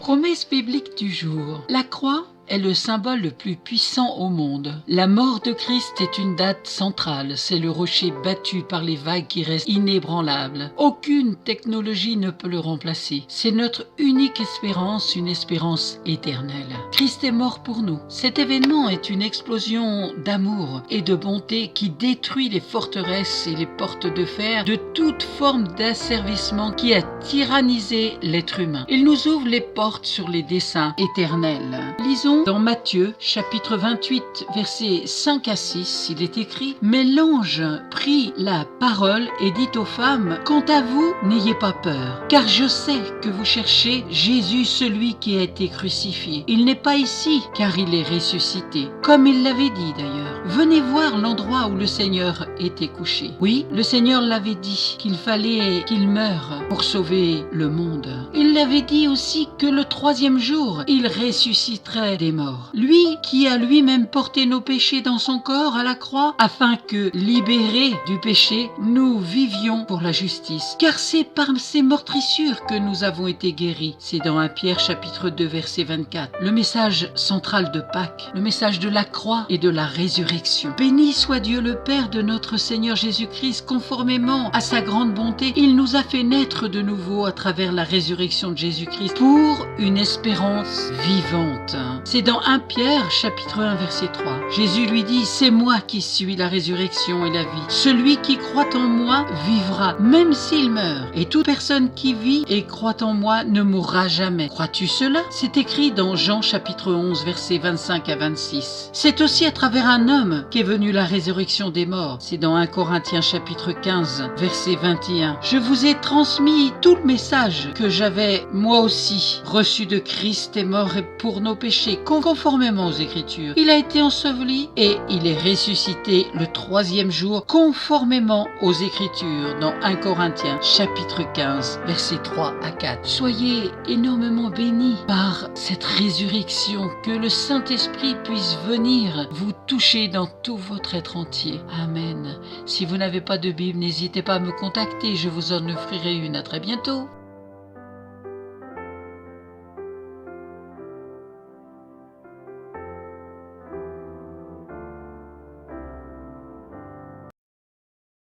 Promesse biblique du jour. La croix est le symbole le plus puissant au monde. La mort de Christ est une date centrale. C'est le rocher battu par les vagues qui reste inébranlable. Aucune technologie ne peut le remplacer. C'est notre unique espérance, une espérance éternelle. Christ est mort pour nous. Cet événement est une explosion d'amour et de bonté qui détruit les forteresses et les portes de fer de toute forme d'asservissement qui a tyrannisé l'être humain. Il nous ouvre les portes sur les desseins éternels. Lisons dans Matthieu, chapitre 28, versets 5 à 6, il est écrit « Mais l'ange prit la parole et dit aux femmes, « Quant à vous, n'ayez pas peur, car je sais que vous cherchez Jésus, celui qui a été crucifié. Il n'est pas ici, car il est ressuscité, comme il l'avait dit d'ailleurs. Venez voir l'endroit où le Seigneur était couché. » Oui, le Seigneur l'avait dit qu'il fallait qu'il meure pour sauver le monde. Il l'avait dit aussi que le troisième jour, il ressusciterait des morts. Lui qui a lui-même porté nos péchés dans son corps à la croix, afin que, libérés du péché, nous vivions pour la justice. Car c'est par ces meurtrissures que nous avons été guéris. C'est dans 1 Pierre chapitre 2 verset 24. Le message central de Pâques, le message de la croix et de la résurrection. Béni soit Dieu le Père de notre Seigneur Jésus-Christ, conformément à sa grande bonté, il nous a fait naître de nouveau à travers la résurrection de Jésus-Christ pour une espérance vivante. C'est dans 1 Pierre, chapitre 1, verset 3. Jésus lui dit, « C'est moi qui suis la résurrection et la vie. Celui qui croit en moi vivra, même s'il meurt. Et toute personne qui vit et croit en moi ne mourra jamais. » Crois-tu cela? C'est écrit dans Jean, chapitre 11, versets 25 à 26. C'est aussi à travers un homme qu'est venue la résurrection des morts. C'est dans 1 Corinthiens, chapitre 15, verset 21. « Je vous ai transmis tout le message que j'avais, moi aussi, reçu de Christ est mort pour nos péchés, conformément aux Écritures. Il a été enseveli et il est ressuscité le troisième jour, conformément aux Écritures, dans 1 Corinthiens, chapitre 15, versets 3 à 4. Soyez énormément bénis par cette résurrection, que le Saint-Esprit puisse venir vous toucher dans tout votre être entier. Amen. Si vous n'avez pas de Bible, n'hésitez pas à me contacter, je vous en offrirai une. À très bientôt.